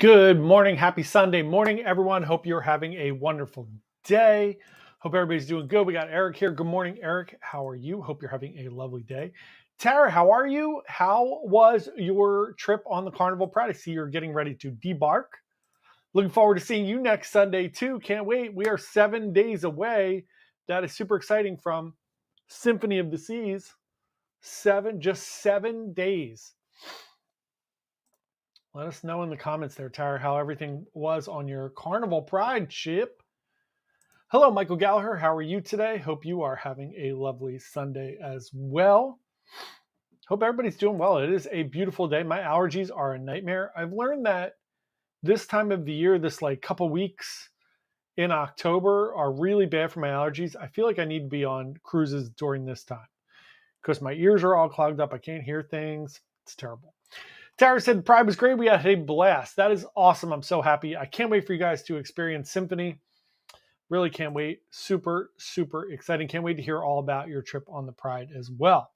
Good morning. Happy Sunday morning, everyone. Hope you're having a wonderful day. Hope everybody's doing good. We got Eric here. Good morning, Eric. How are you? Hope you're having a lovely day. Tara, how are you? How was your trip on the Carnival Pride? I see you're getting ready to debark. Looking forward to seeing you next Sunday, too. Can't wait. We are 7 days away. That is super exciting from Symphony of the Seas. Just 7 days. Let us know in the comments there, Tara, how everything was on your Carnival Pride ship. Hello, Michael Gallagher. How are you today? Hope you are having a lovely Sunday as well. Hope everybody's doing well. It is a beautiful day. My allergies are a nightmare. I've learned that this time of the year, this couple weeks in October are really bad for my allergies. I feel like I need to be on cruises during this time because my ears are all clogged up. I can't hear things. It's terrible. Tara said, Pride was great. We had a blast. That is awesome. I'm so happy. I can't wait for you guys to experience Symphony. Really can't wait. Super, super exciting. Can't wait to hear all about your trip on the Pride as well.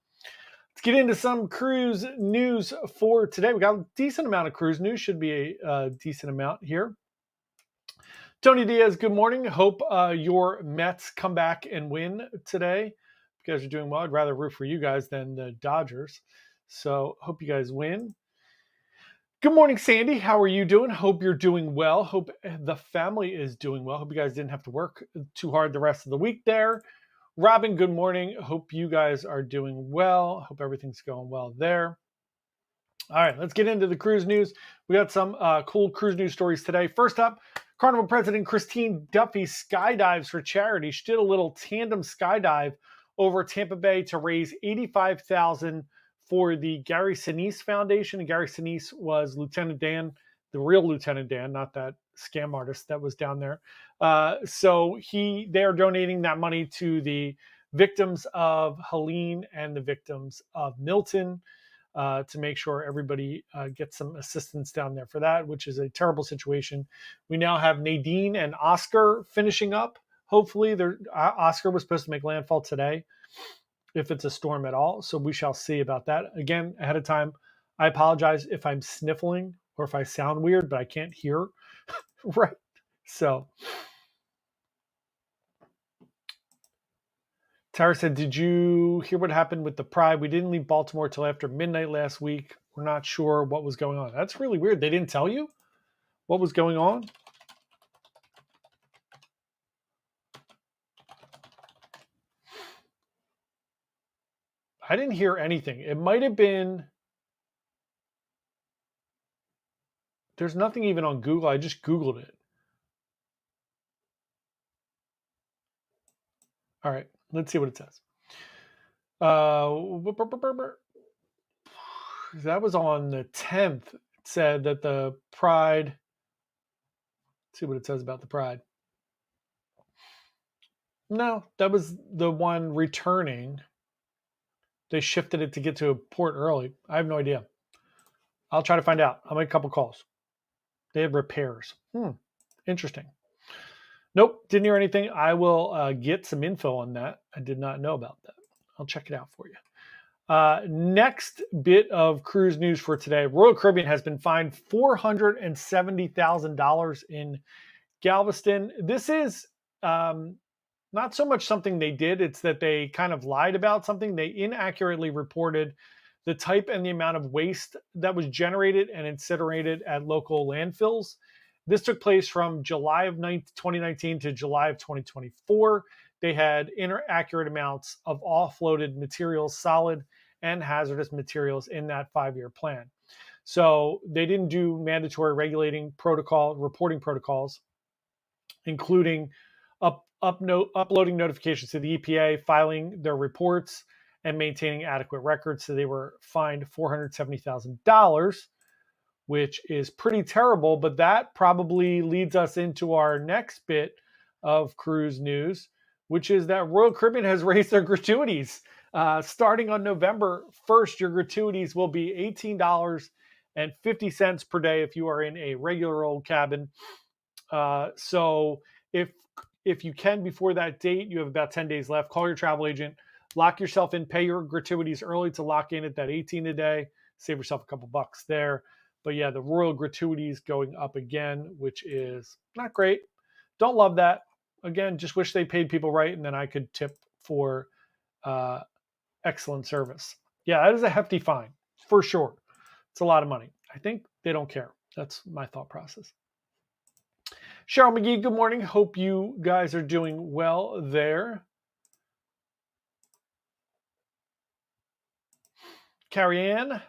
Let's get into some cruise news for today. We got a decent amount of cruise news. Should be a decent amount here. Tony Diaz, good morning. Hope your Mets come back and win today. You guys are doing well. I'd rather root for you guys than the Dodgers. So hope you guys win. Good morning, Sandy. How are you doing? Hope you're doing well. Hope the family is doing well. Hope you guys didn't have to work too hard the rest of the week there. Robin, good morning. Hope you guys are doing well. Hope everything's going well there. All right, let's get into the cruise news. We got some cool cruise news stories today. First up, Carnival President Christine Duffy skydives for charity. She did a little tandem skydive over Tampa Bay to raise $85,000 for the Gary Sinise Foundation. And Gary Sinise was Lieutenant Dan, the real Lieutenant Dan, not that scam artist that was down there. So they are donating that money to the victims of Helene and the victims of Milton to make sure everybody gets some assistance down there for that, which is a terrible situation. We now have Nadine and Oscar finishing up. Hopefully, Oscar was supposed to make landfall today, if it's a storm at all. So we shall see about that. Again, ahead of time, I apologize if I'm sniffling or if I sound weird, but I can't hear right. So Tara said, did you hear what happened with the Pride? We didn't leave Baltimore till after midnight last week. We're not sure what was going on. That's really weird. They didn't tell you what was going on? I didn't hear anything. It might have been, there's nothing even on Google. I just Googled it. All right, let's see what it says. That was on the 10th. It said that the Pride, let's see what it says about the Pride. No, that was the one returning. They shifted it to get to a port early. I have no idea. I'll try to find out. I'll make a couple calls. They have repairs. Interesting. Nope, didn't hear anything. I will get some info on that. I did not know about that. I'll check it out for you. Next bit of cruise news for today. Royal Caribbean has been fined $470,000 in Galveston. This is not so much something they did. It's that they kind of lied about something. They inaccurately reported the type and the amount of waste that was generated and incinerated at local landfills. This took place from July of 2019 to July of 2024. They had inaccurate amounts of offloaded materials, solid and hazardous materials in that 5-year plan. So they didn't do mandatory reporting protocols, including uploading notifications to the EPA, filing their reports, and maintaining adequate records. So they were fined $470,000, which is pretty terrible. But that probably leads us into our next bit of cruise news, which is that Royal Caribbean has raised their gratuities. Starting on November 1st, your gratuities will be $18.50 per day if you are in a regular old cabin. So if you can before that date, you have about 10 days left. Call your travel agent, lock yourself in, pay your gratuities early to lock in at that 18 a day. Save yourself a couple bucks there. But yeah, the royal gratuities going up again, which is not great. Don't love that. Again, just wish they paid people right, and then I could tip for uh, excellent service. Yeah, that is a hefty fine for sure. It's a lot of money. I think they don't care. That's my thought process. Cheryl McGee, good morning. Hope you guys are doing well there. Carrie Ann.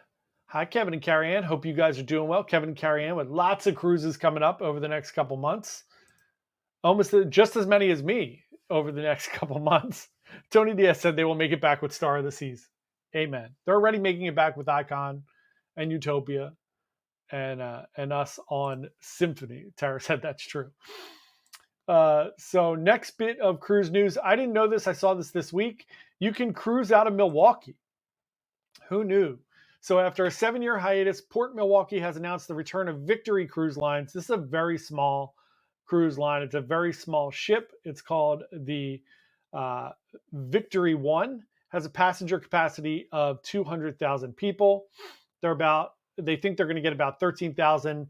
Hi, Kevin and Carrie Ann. Hope you guys are doing well. Kevin and Carrie Ann with lots of cruises coming up over the next couple months. Almost just as many as me over the next couple months. Tony Diaz said they will make it back with Star of the Seas. Amen. They're already making it back with Icon and Utopia and us on Symphony. Tara said that's true. So next bit of cruise news. I didn't know this. I saw this week. You can cruise out of Milwaukee. Who knew? So after a 7-year hiatus, Port Milwaukee has announced the return of Victory Cruise Lines. This is a very small cruise line. It's a very small ship. It's called the Victory One. Has a passenger capacity of 200,000 people. They think they're going to get about 13,000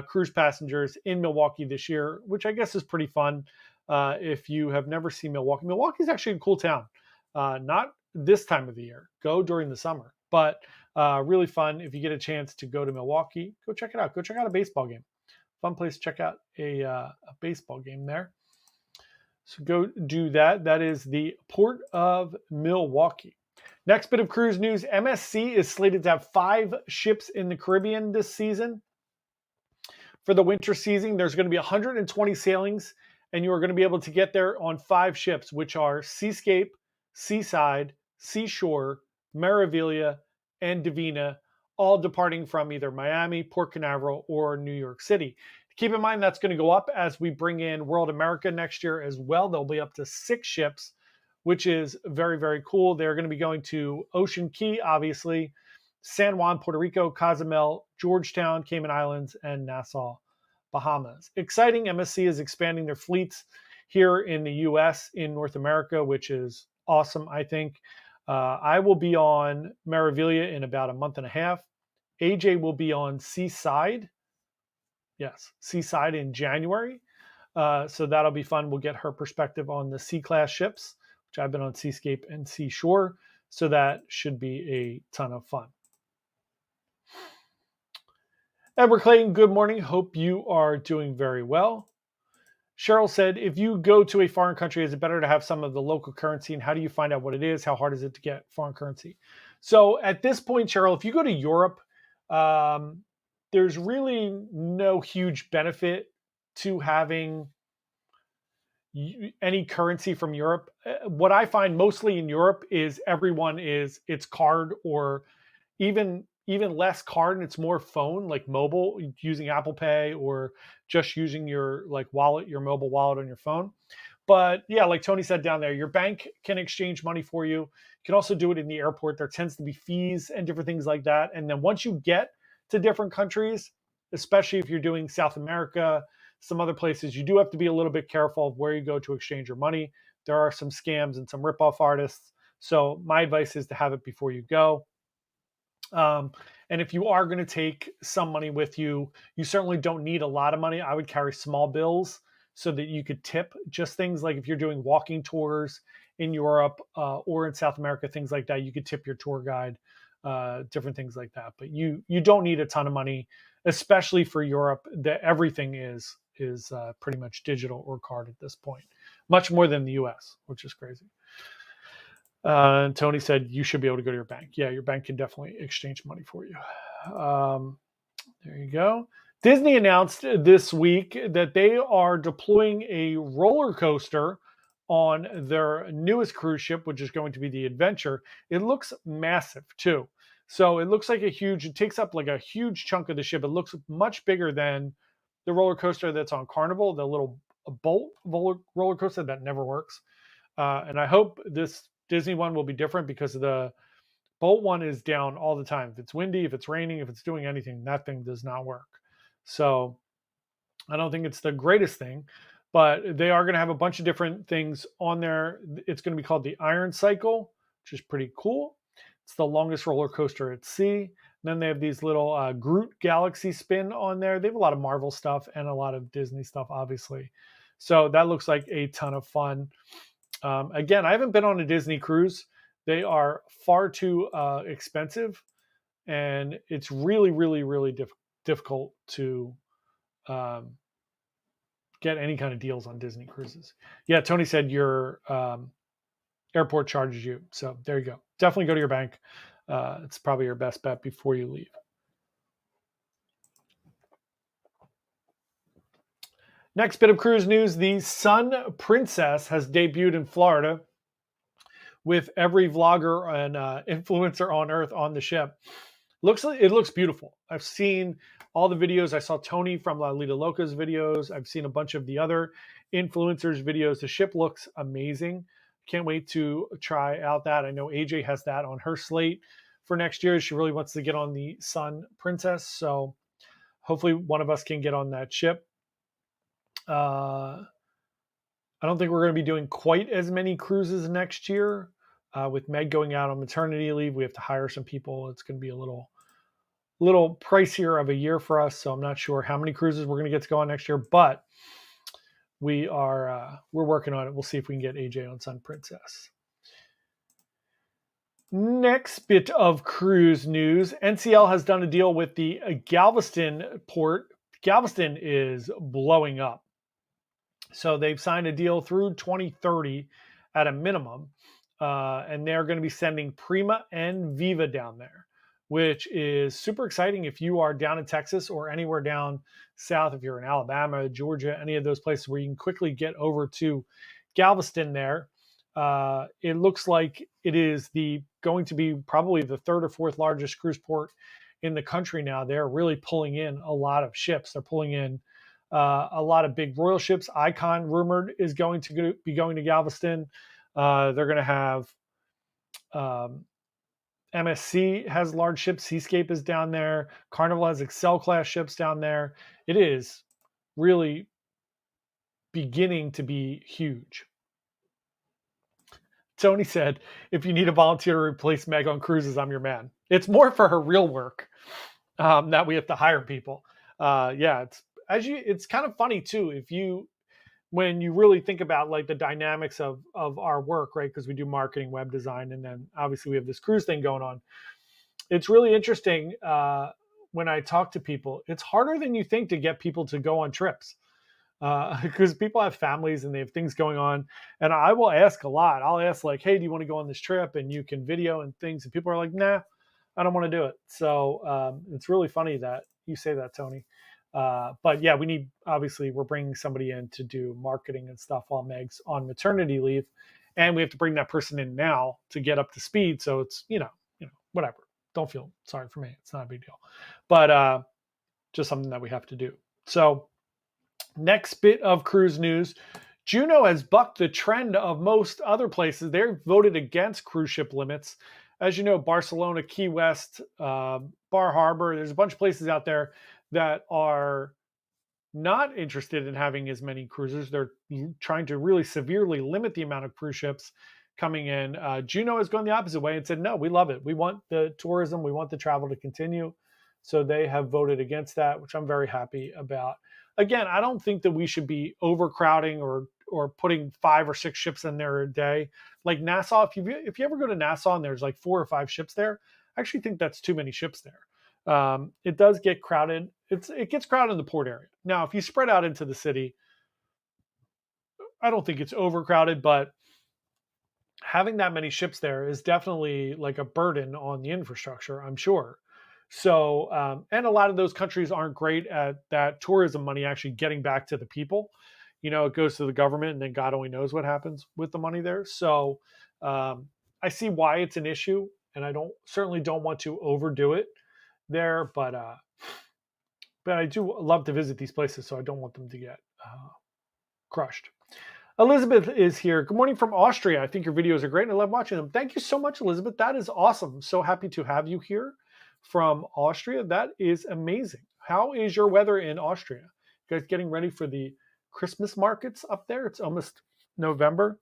cruise passengers in Milwaukee this year, which I guess is pretty fun. If you have never seen Milwaukee, Milwaukee is actually a cool town. Not this time of the year. Go during the summer, but really fun. If you get a chance to go to Milwaukee, go check it out. Go check out a baseball game. Fun place to check out a baseball game there. So go do that. That is the Port of Milwaukee. Next bit of cruise news. MSC is slated to have 5 ships in the Caribbean this season. For the winter season, there's going to be 120 sailings, and you are going to be able to get there on 5 ships, which are Seascape, Seaside, Seashore, Meraviglia, and Divina, all departing from either Miami, Port Canaveral, or New York City. Keep in mind that's going to go up as we bring in World America next year as well. There'll be up to 6 ships, which is very, very cool. They're going to be going to Ocean Key, obviously, San Juan, Puerto Rico, Cozumel, Georgetown, Cayman Islands, and Nassau, Bahamas. Exciting. MSC is expanding their fleets here in the U.S., in North America, which is awesome, I think. I will be on Meraviglia in about a month and a half. AJ will be on Seaside. Yes, Seaside in January. So that'll be fun. We'll get her perspective on the C-class ships, which I've been on Seascape and Seashore. So that should be a ton of fun. Edward Clayton, good morning. Hope you are doing very well. Cheryl said, if you go to a foreign country, is it better to have some of the local currency? And how do you find out what it is? How hard is it to get foreign currency? So at this point, Cheryl, if you go to Europe, there's really no huge benefit to having any currency from Europe. What I find mostly in Europe is it's card, or even less card, and it's more phone, like mobile, using Apple Pay or just using your wallet, your mobile wallet on your phone. But yeah, like Tony said down there, your bank can exchange money for you. You can also do it in the airport. There tends to be fees and different things like that. And then once you get to different countries, especially if you're doing South America, some other places, you do have to be a little bit careful of where you go to exchange your money. There are some scams and some ripoff artists. So my advice is to have it before you go. And if you are going to take some money with you, you certainly don't need a lot of money. I would carry small bills so that you could tip. Just things like if you're doing walking tours in Europe or in South America, things like that, you could tip your tour guide, different things like that. But you don't need a ton of money, especially for Europe. Everything is pretty much digital or card at this point, much more than the US, which is crazy. Tony said you should be able to go to your bank. Yeah, your bank can definitely exchange money for you. There you go. Disney announced this week that they are deploying a roller coaster on their newest cruise ship, which is going to be the Adventure. It looks massive too. So it looks like it takes up like a huge chunk of the ship. It looks much bigger than the roller coaster that's on Carnival, the little Bolt roller coaster that never works. And I hope this Disney one will be different, because the Bolt one is down all the time. If it's windy, if it's raining, if it's doing anything, that thing does not work. So I don't think it's the greatest thing, but they are going to have a bunch of different things on there. It's going to be called the Iron Cycle, which is pretty cool. It's the longest roller coaster at sea. Then they have these little Groot Galaxy spin on there. They have a lot of Marvel stuff and a lot of Disney stuff, obviously. So that looks like a ton of fun. Again, I haven't been on a Disney cruise. They are far too expensive, and it's really, really, really difficult to get any kind of deals on Disney cruises. Yeah, Tony said your airport charges you. So there you go. Definitely go to your bank. It's probably your best bet before you leave. Next bit of cruise news, the Sun Princess has debuted in Florida with every vlogger and influencer on Earth on the ship. It looks beautiful. I've seen all the videos. I saw Tony from La Lita Loca's videos. I've seen a bunch of the other influencers' videos. The ship looks amazing. Can't wait to try out that. I know AJ has that on her slate for next year. She really wants to get on the Sun Princess. So hopefully one of us can get on that ship. I don't think we're going to be doing quite as many cruises next year. With Meg going out on maternity leave, we have to hire some people. It's going to be a little pricier of a year for us. So I'm not sure how many cruises we're going to get to go on next year, but we're working on it. We'll see if we can get AJ on Sun Princess. Next bit of cruise news. NCL has done a deal with the Galveston port. Galveston is blowing up. So they've signed a deal through 2030 at a minimum. And they're going to be sending Prima and Viva down there, which is super exciting if you are down in Texas or anywhere down south, if you're in Alabama, Georgia, any of those places where you can quickly get over to Galveston there. It looks like it is going to be probably the third or fourth largest cruise port in the country now. They're really pulling in a lot of ships. They're pulling in a lot of big royal ships. Icon, rumored, is going to be going to Galveston. They're going to have MSC has large ships. Seascape is down there. Carnival has Excel class ships down there. It is really beginning to be huge. Tony said, if you need a volunteer to replace Meg on cruises, I'm your man. It's more for her real work that we have to hire people. Yeah, it's kind of funny too. When you really think about like the dynamics of our work, right? Because we do marketing, web design, and then obviously we have this cruise thing going on. It's really interesting when I talk to people. It's harder than you think to get people to go on trips because people have families and they have things going on. And I will ask a lot. I'll ask like, hey, do you want to go on this trip? And you can video and things. And people are like, nah, I don't want to do it. So it's really funny that you say that, Tony. But yeah, we're bringing somebody in to do marketing and stuff while Meg's on maternity leave. And we have to bring that person in now to get up to speed. So it's, whatever. Don't feel sorry for me. It's not a big deal, but just something that we have to do. So next bit of cruise news. Juneau has bucked the trend of most other places. They're voted against cruise ship limits. As you know, Barcelona, Key West, Bar Harbor, there's a bunch of places out there that are not interested in having as many cruisers. They're trying to really severely limit the amount of cruise ships coming in. Juneau has gone the opposite way and said, no, we love it. We want the tourism. We want the travel to continue. So they have voted against that, which I'm very happy about. Again, I don't think that we should be overcrowding or putting 5 or 6 ships in there a day. Like Nassau, if you ever go to Nassau and there's like 4 or 5 ships there, I actually think that's too many ships there. It does get crowded. It gets crowded in the port area. Now, if you spread out into the city, I don't think it's overcrowded, but having that many ships there is definitely like a burden on the infrastructure, I'm sure. So, and a lot of those countries aren't great at that tourism money actually getting back to the people. It goes to the government, and then God only knows what happens with the money there. So, I see why it's an issue, and I certainly don't want to overdo it there, but I do love to visit these places, so I don't want them to get crushed. Elizabeth is here. Good morning from Austria. I think your videos are great, and I love watching them. Thank you so much, Elizabeth. That is awesome. So happy to have you here from Austria. That is amazing. How is your weather in Austria? You guys getting ready for the Christmas markets up there? It's almost November.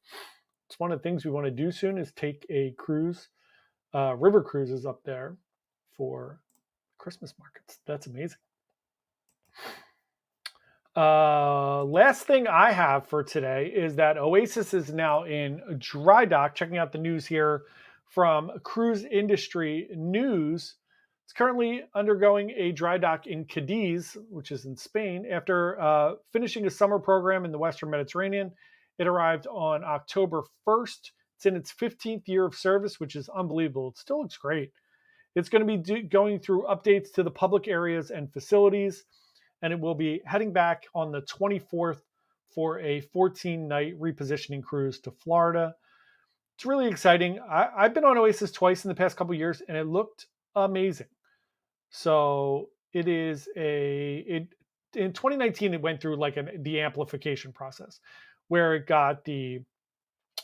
It's one of the things we want to do soon is take a cruise, river cruises up there for Christmas markets. That's amazing. Last thing I have for today is that Oasis is now in dry dock. Checking out the news here from Cruise Industry News. It's currently undergoing a dry dock in Cadiz, which is in Spain, after finishing a summer program in the Western Mediterranean. It arrived on October 1st. It's in its 15th year of service, which is unbelievable. It still looks great. It's going to be going through updates to the public areas and facilities, and it will be heading back on the 24th for a 14-night repositioning cruise to Florida. It's really exciting. I've been on Oasis twice in the past couple of years, and it looked amazing. So it is in 2019, it went through like the amplification process where it got the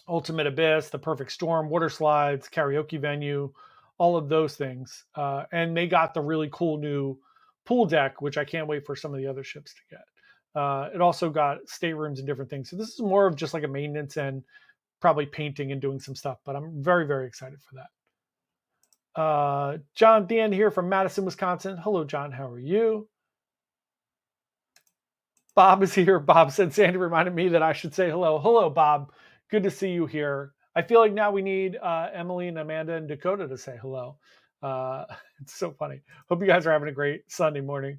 Ultimate Abyss, the Perfect Storm, water slides, karaoke venue, all of those things. And they got the really cool new pool deck, which I can't wait for some of the other ships to get. It also got staterooms and different things. So this is more of just like a maintenance and probably painting and doing some stuff, but I'm very, very excited for that. John Dan here from Madison, Wisconsin. Hello, John. How are you? Bob is here. Bob said Sandy reminded me that I should say hello. Hello, Bob. Good to see you here. I feel like now we need Emily and Amanda and Dakota to say hello. It's so funny. Hope you guys are having a great Sunday morning.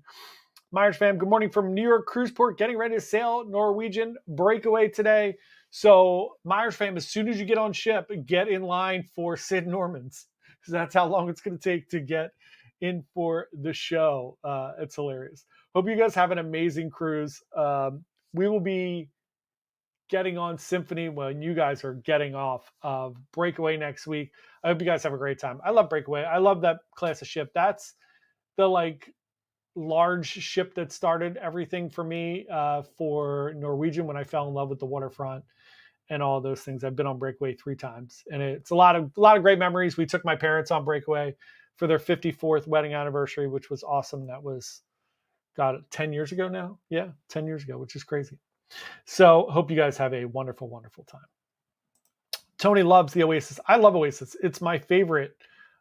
Myers fam, good morning from New York Cruiseport. Getting ready to sail Norwegian breakaway today. So Myers fam, as soon as you get on ship, get in line for Sid Norman's, because that's how long it's going to take to get in for the show. It's hilarious. Hope you guys have an amazing cruise. We will be getting on Symphony when you guys are getting off of Breakaway next week. I hope you guys have a great time. I love Breakaway. I love that class of ship. That's the like large ship that started everything for me for Norwegian when I fell in love with the waterfront and all those things. I've been on Breakaway 3 times, and it's a lot of great memories. We took my parents on Breakaway for their 54th wedding anniversary, which was awesome. That was, God, 10 years ago now. Yeah, 10 years ago, which is crazy. So hope you guys have a wonderful, wonderful time. Tony loves the Oasis. I love Oasis. It's my favorite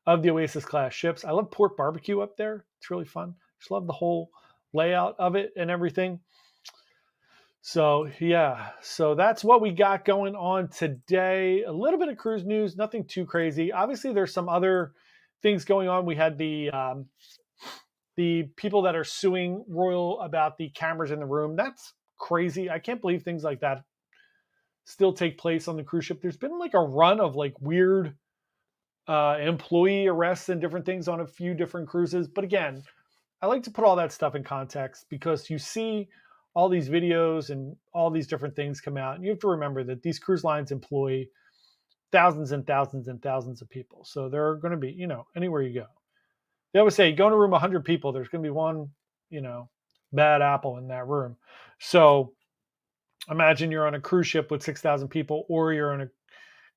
of the Oasis class ships. I love Port Barbecue up there. It's really fun. Just love the whole layout of it and everything. So yeah, so that's what we got going on today. A little bit of cruise news, nothing too crazy. Obviously, there's some other things going on. We had the people that are suing Royal about the cameras in the room. That's crazy. I can't believe things like that still take place on the cruise ship. There's been like a run of like weird employee arrests and different things on a few different cruises. But again, I like to put all that stuff in context because you see all these videos and all these different things come out. And you have to remember that these cruise lines employ thousands and thousands and thousands of people. So there are going to be, anywhere you go. They always say, go in a room 100 people, there's going to be one, bad apple in that room. So imagine you're on a cruise ship with 6,000 people, or you're in a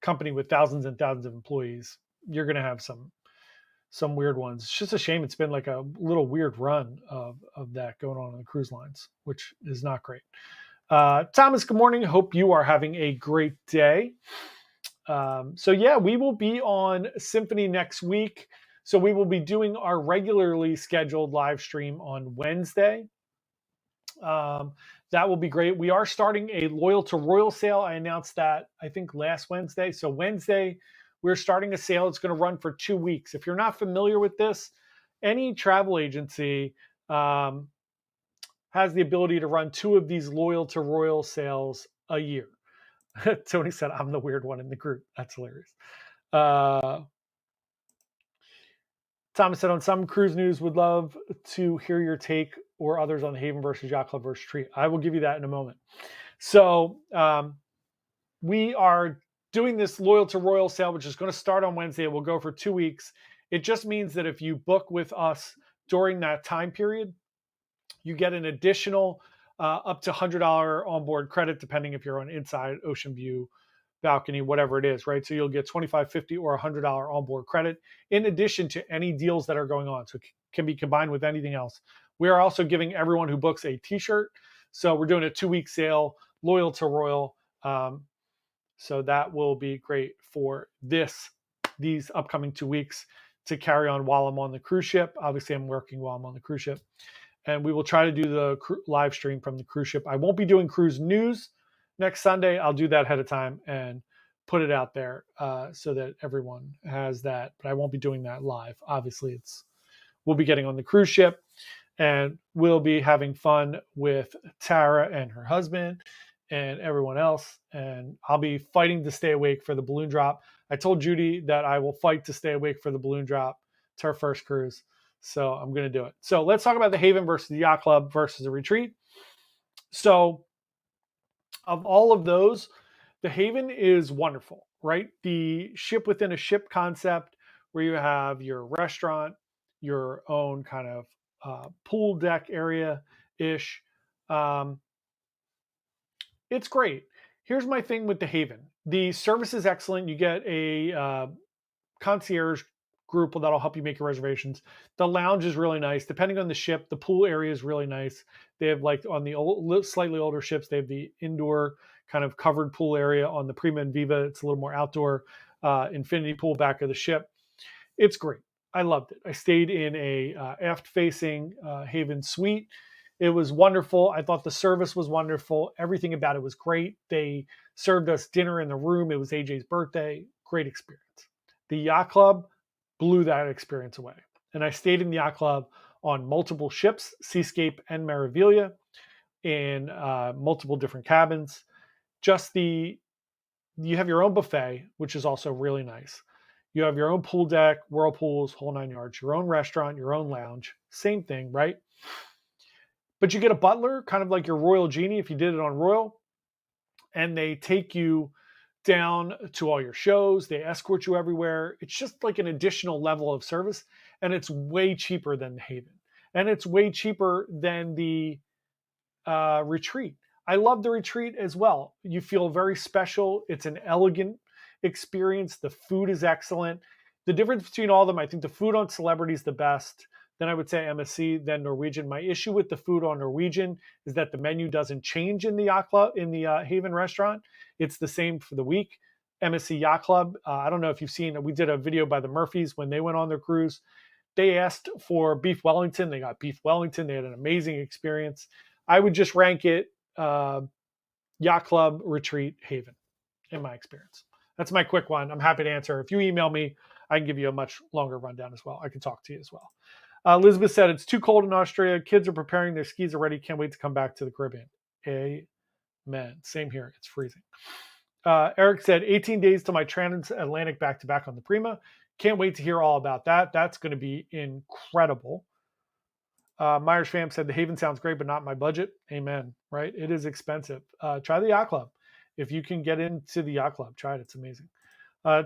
company with thousands and thousands of employees. You're going to have some weird ones. It's just a shame it's been like a little weird run of that going on the cruise lines, which is not great. Thomas, good morning. Hope you are having a great day. So yeah, we will be on Symphony next week. So we will be doing our regularly scheduled live stream on Wednesday. That will be great. We are starting a Loyal to Royal sale. I announced that, I think, last Wednesday. So Wednesday, we're starting a sale. It's going to run for 2 weeks. If you're not familiar with this, any travel agency has the ability to run 2 of these Loyal to Royal sales a year. Tony said, I'm the weird one in the group. That's hilarious. Thomas said, on some cruise news, would love to hear your take or others on the Haven versus Yacht Club versus Tree. I will give you that in a moment. So we are doing this Loyal to Royal sale, which is going to start on Wednesday. It will go for 2 weeks. It just means that if you book with us during that time period, you get an additional up to $100 onboard credit, depending if you're on inside, ocean view, balcony, whatever it is, right? So you'll get $25, $50, or $100 onboard credit in addition to any deals that are going on. So it can be combined with anything else. We are also giving everyone who books a t-shirt. So we're doing a 2-week sale, Loyal to Royal. So that will be great for these upcoming 2 weeks. to carry on while I'm on the cruise ship. Obviously, I'm working while I'm on the cruise ship. And we will try to do the live stream from the cruise ship. I won't be doing cruise news next Sunday. I'll do that ahead of time and put it out there so that everyone has that. But I won't be doing that live. Obviously, we'll be getting on the cruise ship, and we'll be having fun with Tara and her husband and everyone else. And I'll be fighting to stay awake for the balloon drop. I told Judy that I will fight to stay awake for the balloon drop. It's our first cruise. So I'm going to do it. So let's talk about the Haven versus the Yacht Club versus the Retreat. So of all of those, the Haven is wonderful, right? The ship within a ship concept where you have your restaurant, your own kind of pool deck area-ish. It's great. Here's my thing with the Haven. The service is excellent. You get a concierge group that'll help you make your reservations. The lounge is really nice. Depending on the ship, the pool area is really nice. They have, like, on the slightly older ships, they have the indoor kind of covered pool area. On the Prima and Viva, it's a little more outdoor infinity pool back of the ship. It's great. I loved it. I stayed in a aft-facing Haven suite. It was wonderful. I thought the service was wonderful. Everything about it was great. They served us dinner in the room. It was AJ's birthday. Great experience. The Yacht Club blew that experience away. And I stayed in the Yacht Club on multiple ships, Seascape and Meraviglia, in multiple different cabins. You have your own buffet, which is also really nice. You have your own pool deck, whirlpools, whole 9 yards, your own restaurant, your own lounge. Same thing, right? But you get a butler, kind of like your Royal Genie if you did it on Royal, and they take you down to all your shows. They escort you everywhere. It's just like an additional level of service, and it's way cheaper than the Haven. And it's way cheaper than the Retreat. I love the Retreat as well. You feel very special. It's an elegant experience. The food is excellent. The difference between all of them, I think the food on Celebrity is the best. Then I would say MSC, then Norwegian. My issue with the food on Norwegian is that the menu doesn't change in the Yacht Club, in the Haven restaurant. It's the same for the week. MSC Yacht Club, I don't know if you've seen, we did a video by the Murphys when they went on their cruise. They asked for beef Wellington. They got beef Wellington. They had an amazing experience. I would just rank it Yacht Club, Retreat, Haven, in my experience. That's my quick one. I'm happy to answer. If you email me, I can give you a much longer rundown as well. I can talk to you as well. Elizabeth said, it's too cold in Australia. Kids are preparing. Their skis already. Can't wait to come back to the Caribbean. Amen. Same here. It's freezing. Eric said, 18 days till my transatlantic back-to-back on the Prima. Can't wait to hear all about that. That's going to be incredible. Myers Fam said, the Haven sounds great, but not my budget. Amen. Right? It is expensive. Try the Yacht Club. If you can get into the Yacht Club, try it. It's amazing.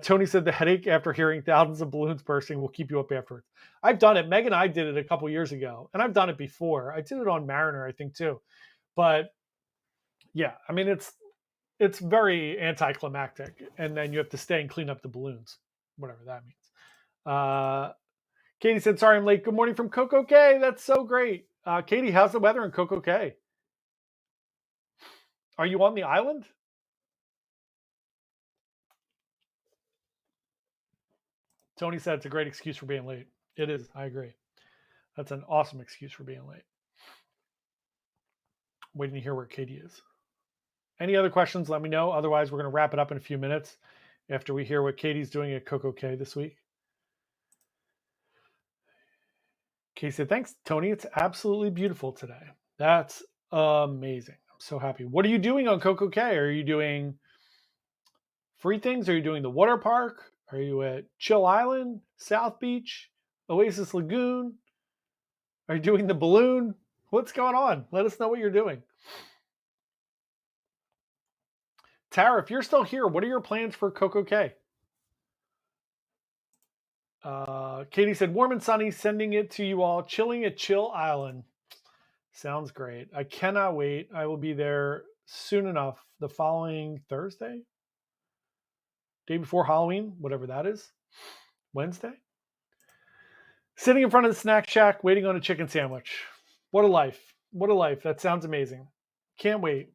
Tony said, the headache after hearing thousands of balloons bursting will keep you up afterwards. I've done it. Meg and I did it a couple years ago, and I've done it before. I did it on Mariner, I think, too. But yeah, I mean, it's very anticlimactic, and then you have to stay and clean up the balloons, whatever that means. Katie said, sorry I'm late. Good morning from Coco Cay. That's so great. Katie, how's the weather in Coco Cay? Are you on the island? Tony said it's a great excuse for being late. It is. I agree. That's an awesome excuse for being late. Waiting to hear where Katie is. Any other questions, let me know. Otherwise, we're going to wrap it up in a few minutes after we hear what Katie's doing at Coco Cay this week. Katie said, thanks, Tony. It's absolutely beautiful today. That's amazing. I'm so happy. What are you doing on Coco Cay? Are you doing free things? Are you doing the water park? Are you at Chill Island, South Beach, Oasis Lagoon? Are you doing the balloon? What's going on? Let us know what you're doing. Tara, if you're still here, what are your plans for Coco Cay? Katie said, warm and sunny, sending it to you all, chilling at Chill Island. Sounds great. I cannot wait. I will be there soon enough, the following Thursday, day before Halloween, whatever that is, Wednesday. Sitting in front of the snack shack, waiting on a chicken sandwich. What a life. What a life. That sounds amazing. Can't wait.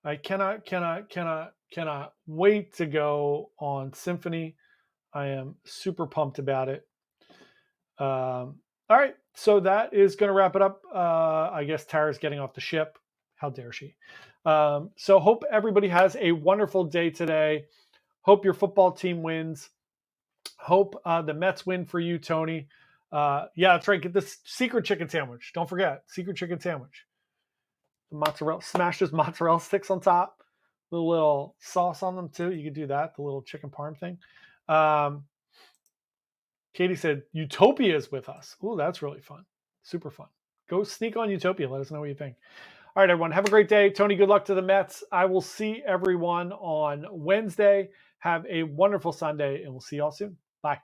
I cannot wait to go on Symphony. I am super pumped about it. All right, so that is going to wrap it up. I guess Tara's getting off the ship. How dare she? So hope everybody has a wonderful day today. Hope your football team wins. Hope the Mets win for you, Tony. Yeah, that's right. Get this secret chicken sandwich. Don't forget, secret chicken sandwich. The mozzarella, smash those mozzarella sticks on top. The little sauce on them too. You could do that. The little chicken parm thing. Katie said Utopia is with us. Ooh, that's really fun. Super fun. Go sneak on Utopia. Let us know what you think. All right, everyone. Have a great day. Tony, good luck to the Mets. I will see everyone on Wednesday. Have a wonderful Sunday, and we'll see y'all soon. Bye.